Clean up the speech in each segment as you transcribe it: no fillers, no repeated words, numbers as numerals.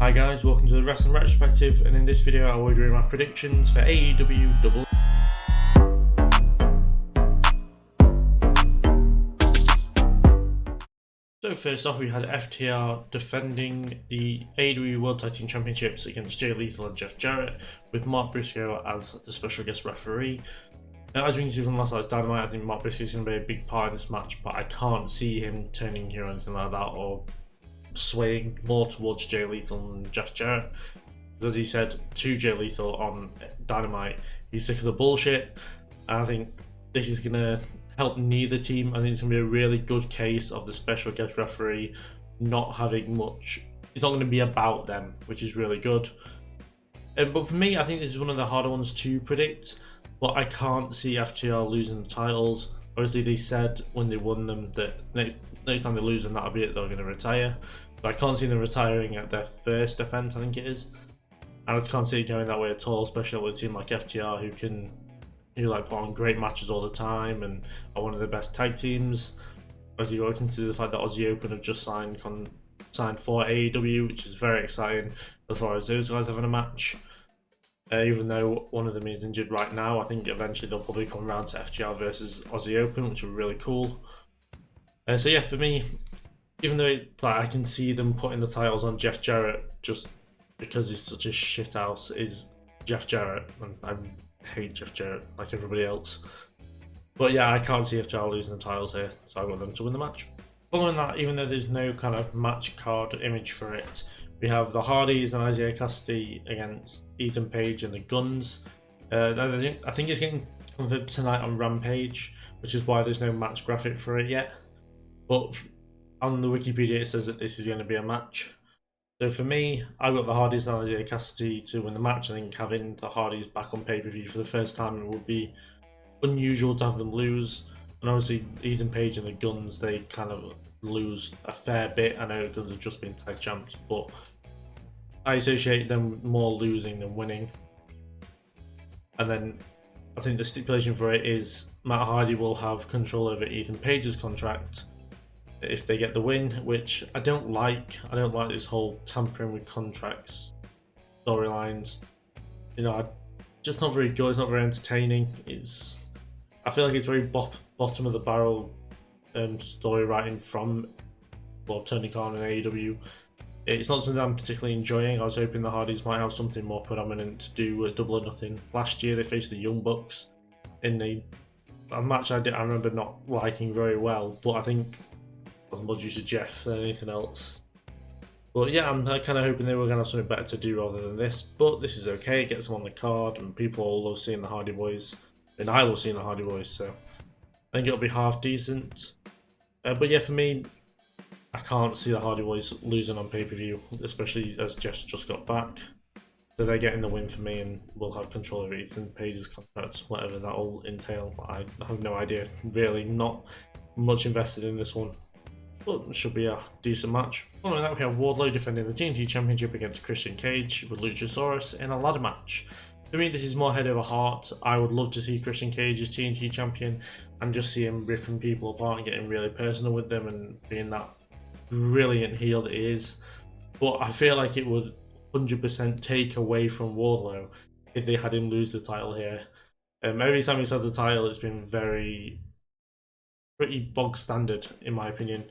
Hi guys, welcome to the Wrestling Retrospective, and in this video I will be doing my predictions for AEW Double. So first off, we had FTR defending the AEW World Tag Team Championships against Jay Lethal and Jeff Jarrett, with Mark Briscoe as the special guest referee. Now, as we can see from last night's Dynamite, I think Mark Briscoe is going to be a big part of this match, but I can't see him turning here or anything like that, or swaying more towards Jay Lethal and Jeff Jarrett. As he said to Jay Lethal on Dynamite, he's sick of the bullshit, and I think this is going to help neither team. I think it's going to be a really good case of the special guest referee not having much. It's not going to be about them, which is really good. But for me, I think this is one of the harder ones to predict, but I can't see FTR losing the titles. Obviously, they said when they won them that next time they lose them, that'll be it, they're going to retire. But I can't see them retiring at their first defense, I think it is. And I just can't see it going that way at all, especially with a team like FTR who put on great matches all the time and are one of the best tag teams. As you look into the fact that Aussie Open have just signed for AEW, which is very exciting as far as those guys having a match. Even though one of them is injured right now, I think eventually they'll probably come around to FTR versus Aussie Open, which will be really cool. So yeah, for me, even though I can see them putting the titles on Jeff Jarrett just because he's such a shithouse, is Jeff Jarrett, and I hate Jeff Jarrett like everybody else. But yeah, I can't see FTR losing the titles here, so I want them to win the match. Following that, even though there's no kind of match card image for it, we have the Hardys and Isaiah Cassidy against Ethan Page and the Guns. I think it's getting confirmed tonight on Rampage, which is why there's no match graphic for it yet. But on the Wikipedia it says that this is going to be a match. So for me, I've got the Hardys and Isaiah Cassidy to win the match. I think having the Hardys back on pay-per-view for the first time, it would be unusual to have them lose. And obviously Ethan Page and the Guns, they kind of lose a fair bit. I know the Guns have just been tag champs, but I associate them more losing than winning. And then I think the stipulation for it is Matt Hardy will have control over Ethan Page's contract if they get the win, which I don't like. I don't like this whole tampering with contracts storylines. Just not very good. It's not very entertaining. I feel like it's very bottom of the barrel story writing from Tony Khan and AEW. It's not something I'm particularly enjoying. I was hoping the Hardys might have something more predominant to do with Double or Nothing. Last year they faced the Young Bucks in a match I remember not liking very well, but I think it was more due to Jeff than anything else. But yeah, I'm kind of hoping they were going to have something better to do rather than this, but this is okay. It gets them on the card, and people all love seeing the Hardy Boys, and I love seeing the Hardy Boys, so I think it'll be half decent. But yeah, for me, I can't see the Hardy Boys losing on pay-per-view, especially as Jeff's just got back. So they're getting the win for me, and we'll have control over Ethan Page's contract, whatever that will entail. I have no idea. Really not much invested in this one, but it should be a decent match. Following that, we have Wardlow defending the TNT Championship against Christian Cage with Luchasaurus in a ladder match. For me, this is more head over heart. I would love to see Christian Cage as TNT champion and just see him ripping people apart and getting really personal with them and being that brilliant heel that he is. But I feel like it would 100% take away from Wardlow if they had him lose the title here. Every time he's had the title, it's been pretty bog standard in my opinion.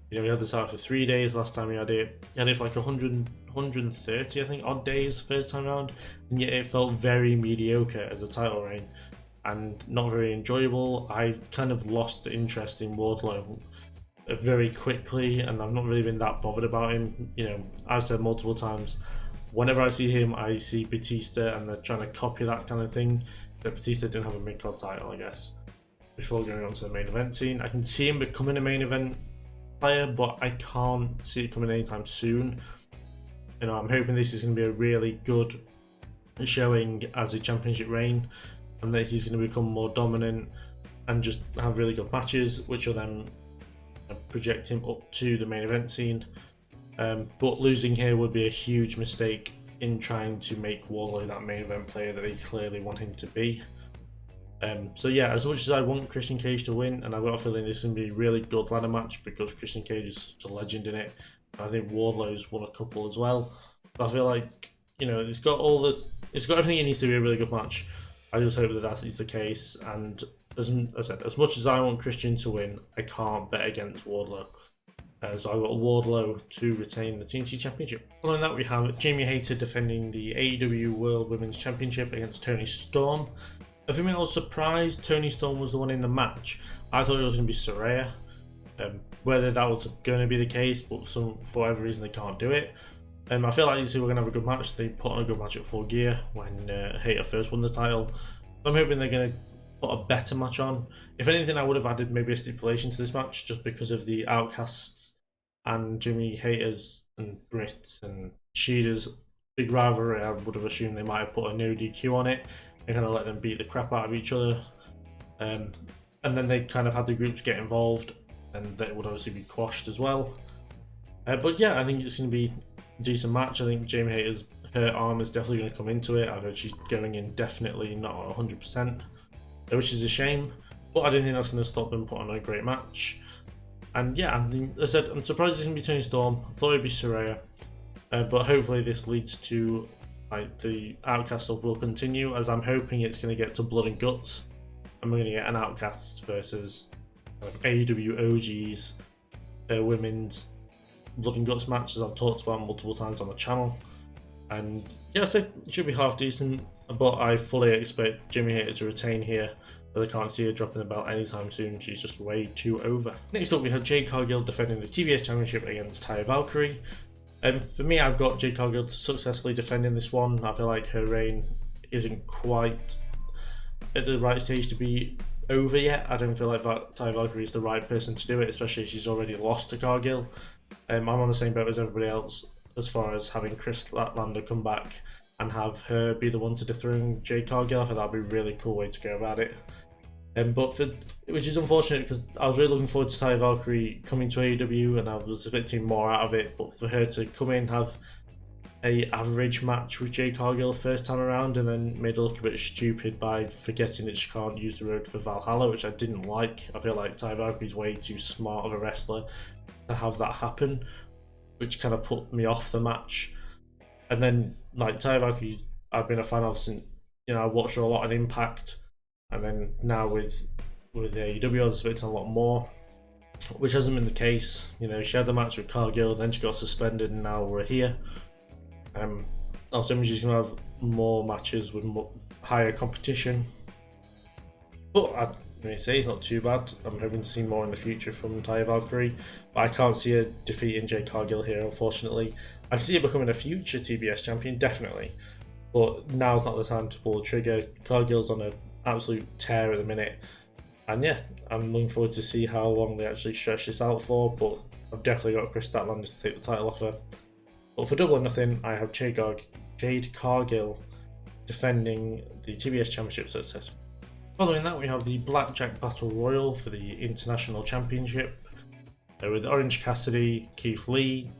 He had the title for 3 days last time he had it. He had it for like 130 I think odd days first time around, and yet it felt very mediocre as a title reign and not very enjoyable. I've kind of lost interest in Wardlow very quickly, and I've not really been that bothered about him. I've said multiple times, whenever I see him, I see Batista, and they're trying to copy that kind of thing. But Batista didn't have a mid-card title, I guess. Before going on to the main event scene, I can see him becoming a main event player, but I can't see it coming anytime soon. I'm hoping this is going to be a really good showing as a championship reign, and that he's going to become more dominant and just have really good matches, which will then project him up to the main event scene. But losing here would be a huge mistake in trying to make Wardlow that main event player that they clearly want him to be. So yeah, as much as I want Christian Cage to win, and I've got a feeling this is going to be a really good ladder match because Christian Cage is such a legend in it, I think Wardlow's won a couple as well. I feel like, it's got it's got everything it needs to be a really good match. I just hope that is the case. And as I said, as much as I want Christian to win, I can't bet against Wardlow. So I've got Wardlow to retain the TNT Championship. Following that, we have Jamie Hayter defending the AEW World Women's Championship against Toni Storm. For me, I was surprised Toni Storm was the one in the match. I thought it was going to be Saraya. Whether that was going to be the case, but for whatever reason they can't do it. I feel like these two are going to have a good match. They put on a good match at Full Gear when Hayter first won the title. I'm hoping they're going to put a better match on. If anything, I would have added maybe a stipulation to this match just because of the Outcasts and Jimmy Hayter's and Britt and Sheeta's big rivalry. I would have assumed they might have put a no DQ on it and kind of let them beat the crap out of each other. And then they kind of had the groups get involved, and that would obviously be quashed as well. But yeah, I think it's going to be a decent match. I think Jamie Hayter's her arm is definitely going to come into it. I know she's going in definitely not 100%, which is a shame. But I don't think that's going to stop them putting on a great match. And yeah, I said I'm surprised it's going to be Toni Storm. I thought it'd be Saraya, but hopefully this leads to the Outcast stuff will continue, as I'm hoping it's going to get to Blood and Guts, and we're going to get an Outcast versus AEW OGs women's Blood and Guts match, as I've talked about multiple times on the channel. And yeah, so it should be half decent, but I fully expect Jimmy Hayter to retain here. But I can't see her dropping the belt anytime soon. She's just way too over. Next up, we have Jade Cargill defending the TBS Championship against Taya Valkyrie. For me, I've got Jade Cargill successfully defending this one. I feel like her reign isn't quite at the right stage to be over yet. I don't feel like Taya Valkyrie is the right person to do it, especially if she's already lost to Cargill. I'm on the same boat as everybody else as far as having Chris Statlander come back and have her be the one to dethrone Jade Cargill. I think that'd be a really cool way to go about it. Which is unfortunate because I was really looking forward to Taya Valkyrie coming to AEW and I was expecting more out of it, but for her to come in, have a average match with Jade Cargill first time around and then made her look a bit stupid by forgetting that she can't use the road for Valhalla, which I didn't like. I feel like Taya Valkyrie's way too smart of a wrestler to have that happen, which kind of put me off the match. And then Taya Valkyrie, I've been a fan of since, I watched her a lot on Impact. And then now with AEW, I was expecting a lot more, which hasn't been the case. She had the match with Cargill, then she got suspended, and now we're here. I was assuming she's going to have more matches with higher competition. But I say it's not too bad. I'm hoping to see more in the future from Taya Valkyrie. But I can't see her defeating Jade Cargill here, unfortunately. I can see her becoming a future TBS champion, definitely. But now's not the time to pull the trigger. Cargill's on an absolute tear at the minute. And yeah, I'm looking forward to see how long they actually stretch this out for. But I've definitely got Chris Statlander to take the title off her. But for Double or Nothing, I have Jade Cargill defending the TBS Championship successfully. Following that, we have the Blackjack Battle Royal for the International Championship with Orange Cassidy, Keith Lee,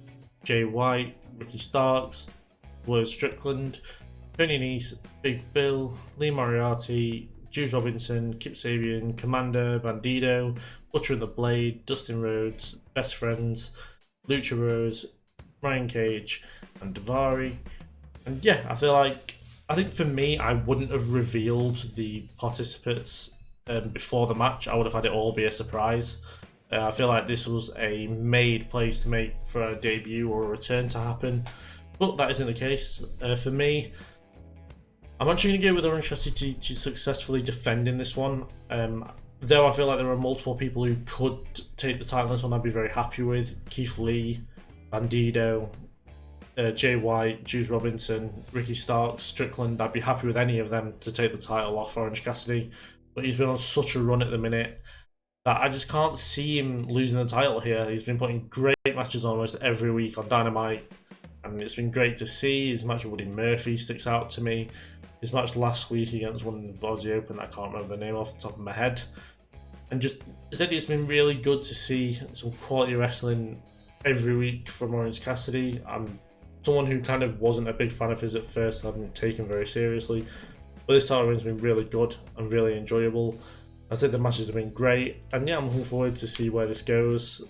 Jay White, Ricky Starks, Will Strickland, Tony Nese, Big Bill, Lee Moriarty, Juice Robinson, Kip Sabian, Commander, Bandido, Butcher and the Blade, Dustin Rhodes, Best Friends, Lucha Rose, Ryan Cage, and Davari. And yeah, I think for me, I wouldn't have revealed the participants before the match. I would have had it all be a surprise. I feel like this was a made place to make for a debut or a return to happen, but that isn't the case. For me, I'm actually going to go with Orange Cassidy to successfully defend in this one. Though I feel like there are multiple people who could take the title in this one, I'd be very happy with. Keith Lee, Bandido, Jay White, Juice Robinson, Ricky Starks, Strickland. I'd be happy with any of them to take the title off Orange Cassidy. But he's been on such a run at the minute that I just can't see him losing the title here. He's been putting great matches on almost every week on Dynamite, and it's been great to see. His match with Woody Murphy sticks out to me. His match last week against one of Aussie Open, I can't remember the name off the top of my head. And just, it's been really good to see some quality wrestling every week from Orange Cassidy. I'm someone who kind of wasn't a big fan of his at first, and hadn't taken very seriously. But this title has been really good and really enjoyable. I said the matches have been great, and yeah, I'm looking forward to see where this goes.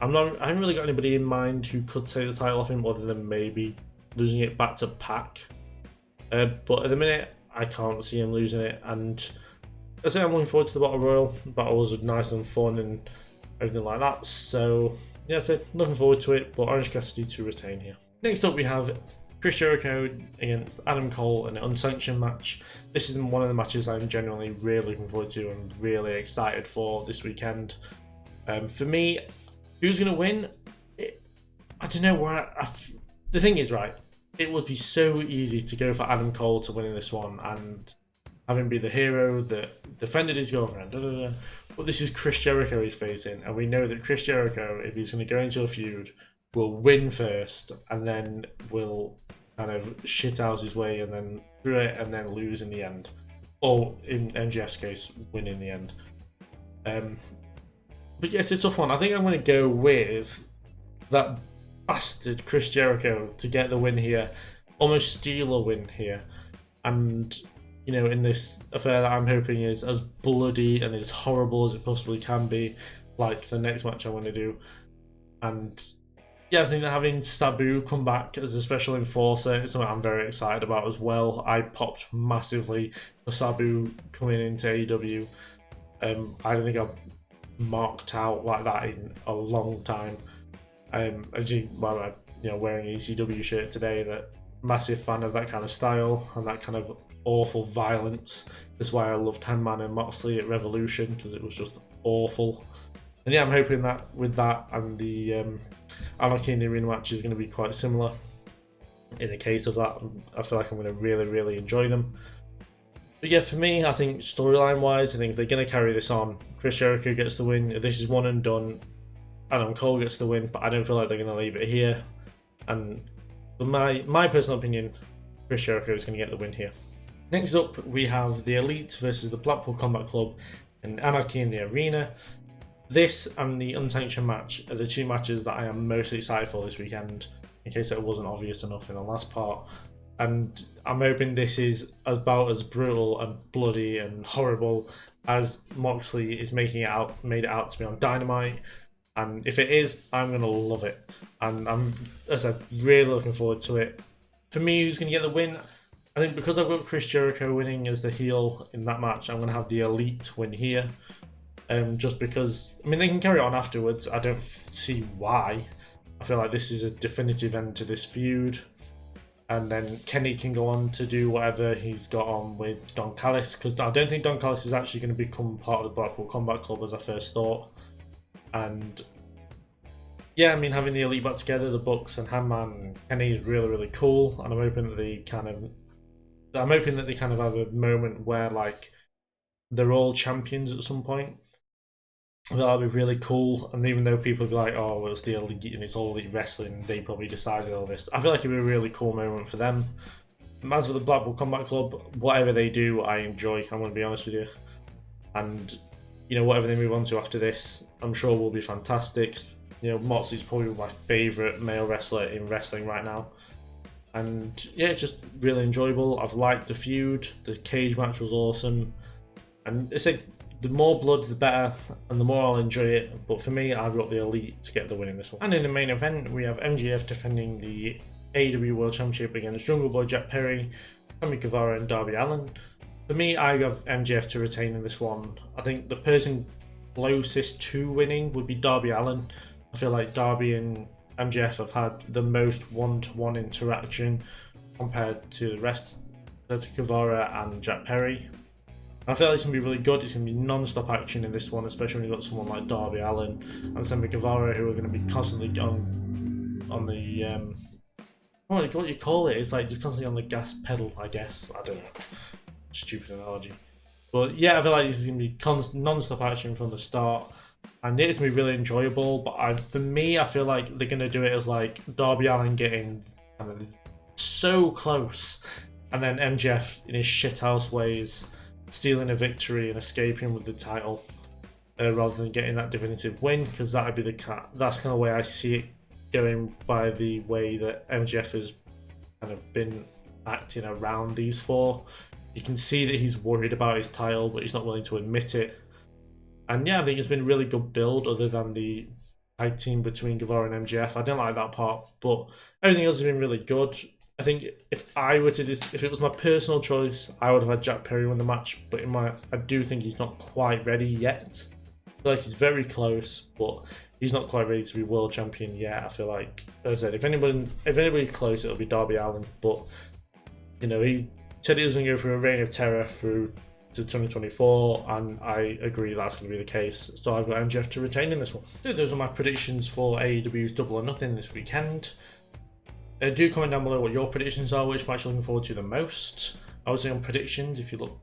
I haven't really got anybody in mind who could take the title off him, other than maybe losing it back to Pac. But at the minute, I can't see him losing it. And I say I'm looking forward to the Battle Royal. The battles are nice and fun and everything like that. So yeah, so looking forward to it. But Orange Cassidy to retain here. Next up, we have Chris Jericho against Adam Cole in an unsanctioned match. This is one of the matches I'm genuinely really looking forward to and really excited for this weekend. For me, who's going to win? I don't know where. The thing is, right, it would be so easy to go for Adam Cole to win in this one and have him be the hero that defended his girlfriend. But this is Chris Jericho he's facing, and we know that Chris Jericho, if he's going to go into a feud, will win first and then will kind of shit out his way and then through it and then lose in the end. Or in MJF's case, win in the end. But yeah, it's a tough one. I think I'm going to go with that bastard Chris Jericho to get the win here, almost steal a win here, and you know, in this affair that I'm hoping is as bloody and as horrible as it possibly can be, like the next match I want to do. And yeah, I think that having Sabu come back as a special enforcer is something I'm very excited about as well. I popped massively for Sabu coming into AEW. I don't think I've marked out like that in a long time. As you, well, you know, wearing an ECW shirt today, that massive fan of that kind of style and that kind of awful violence. That's why I loved Hangman and Moxley at Revolution, because it was just awful. And yeah, I'm hoping that with that and the Anarchy in the Arena match is going to be quite similar. In the case of that, I feel like I'm going to really enjoy them. But yeah, for me, I think storyline wise, I think if they're going to carry this on, Chris Jericho gets the win. If this is one and done, Adam Cole gets the win, but I don't feel like they're going to leave it here. And for my personal opinion, Chris Jericho is going to get the win here. Next up, we have the Elite versus the Blackpool Combat Club and Anarchy in the Arena. This and the unsanctioned match are the two matches that I am most excited for this weekend, in case it wasn't obvious enough in the last part. And I'm hoping this is about as brutal and bloody and horrible as Moxley is made it out to be on Dynamite. And if it is, I'm going to love it. And I'm, as I said, really looking forward to it. For me, who's going to get the win? I think because I've got Chris Jericho winning as the heel in that match, I'm going to have the Elite win here. Just because, I mean, they can carry on afterwards. I don't see why. I feel like this is a definitive end to this feud. And then Kenny can go on to do whatever he's got on with Don Callis, because I don't think Don Callis is actually going to become part of the Blackpool Combat Club as I first thought. And yeah, I mean, having the Elite back together, the Bucks and Hangman and Kenny is really cool. And I'm hoping that they kind of have a moment where like they're all champions at some point. That'll be really cool. And even though people will be like, oh, well, it's the Elite and it's all Elite Wrestling, they probably decided all this. I feel like it'd be a really cool moment for them. As for the Blackpool Combat Club, whatever they do, I enjoy. I'm going to be honest with you. And you know, whatever they move on to after this, I'm sure will be fantastic. You know, Moxley's probably my favourite male wrestler in wrestling right now. And yeah, it's just really enjoyable. I've liked the feud. The cage match was awesome. And it's like, the more blood, the better, and the more I'll enjoy it. But for me, I've got the Elite to get the win in this one. And in the main event, we have MJF defending the AEW World Championship against Jungle Boy Jack Perry, Sammy Guevara, and Darby Allin. For me, I have MJF to retain in this one. I think the person closest to winning would be Darby Allin. I feel like Darby and MJF have had the most one-to-one interaction compared to the rest, to Guevara and Jack Perry. I feel like it's going to be really good. It's going to be non-stop action in this one, especially when you've got someone like Darby Allin and Sammy Guevara, who are going to be constantly on the what you call it? It's like just constantly on the gas pedal, I guess. I don't know. Stupid analogy. But yeah, I feel like this is going to be non-stop action from the start. And it's going to be really enjoyable. But for me, I feel like they're going to do it as like Darby Allin getting kind of so close. And then MJF in his shithouse ways stealing a victory and escaping with the title. Rather than getting that definitive win. Because that would be that's kind of the way I see it going, by the way that MJF has kind of been acting around these four. You can see that he's worried about his title, but he's not willing to admit it. And yeah, I think it's been a really good build, other than the tag team between Guevara and MJF. I don't like that part, but everything else has been really good. I think if I were to if it was my personal choice, I would have had Jack Perry win the match. But I do think he's not quite ready yet. I feel like he's very close, but he's not quite ready to be world champion yet. I feel like, as I said, if anybody's close, it'll be Darby Allin. But he said he was going to go through a reign of terror through to 2024, and I agree that's going to be the case. So I've got MJF to retain in this one. So those are my predictions for AEW's Double or Nothing this weekend. Do comment down below what your predictions are, which match you're looking forward to the most. I would say on predictions, if you look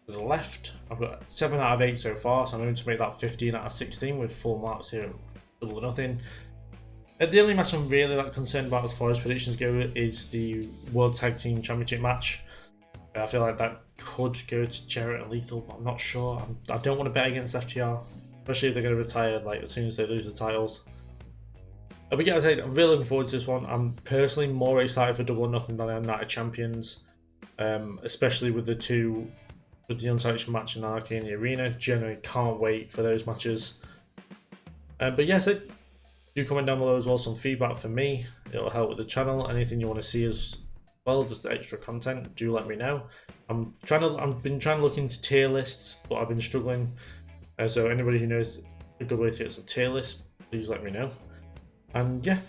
to the left, I've got 7 out of 8 so far, so I'm going to make that 15 out of 16 with full marks here at Double or Nothing. The only match I'm really concerned about as far as predictions go is the World Tag Team Championship match. I feel like that could go to Jarrett and Lethal, but I'm not sure. I don't want to bet against FTR, especially if they're going to retire as soon as they lose the titles. But yeah, I'm really looking forward to this one. I'm personally more excited for Double or Nothing than I am Night of Champions, especially with the Unsanctioned match in Anarchy in the Arena. Generally can't wait for those matches. But yes, do comment down below as well some feedback for me. It'll help with the channel. Anything you want to see as well, just the extra content, do let me know. I've been trying to look into tier lists, but I've been struggling. So anybody who knows a good way to get some tier lists, please let me know. And yeah,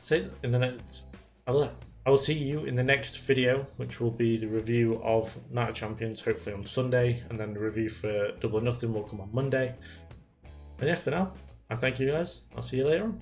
I will see you in the next video, which will be the review of Night of Champions, hopefully on Sunday, and then the review for Double or Nothing will come on Monday. And yeah, for now, I thank you guys. I'll see you later on.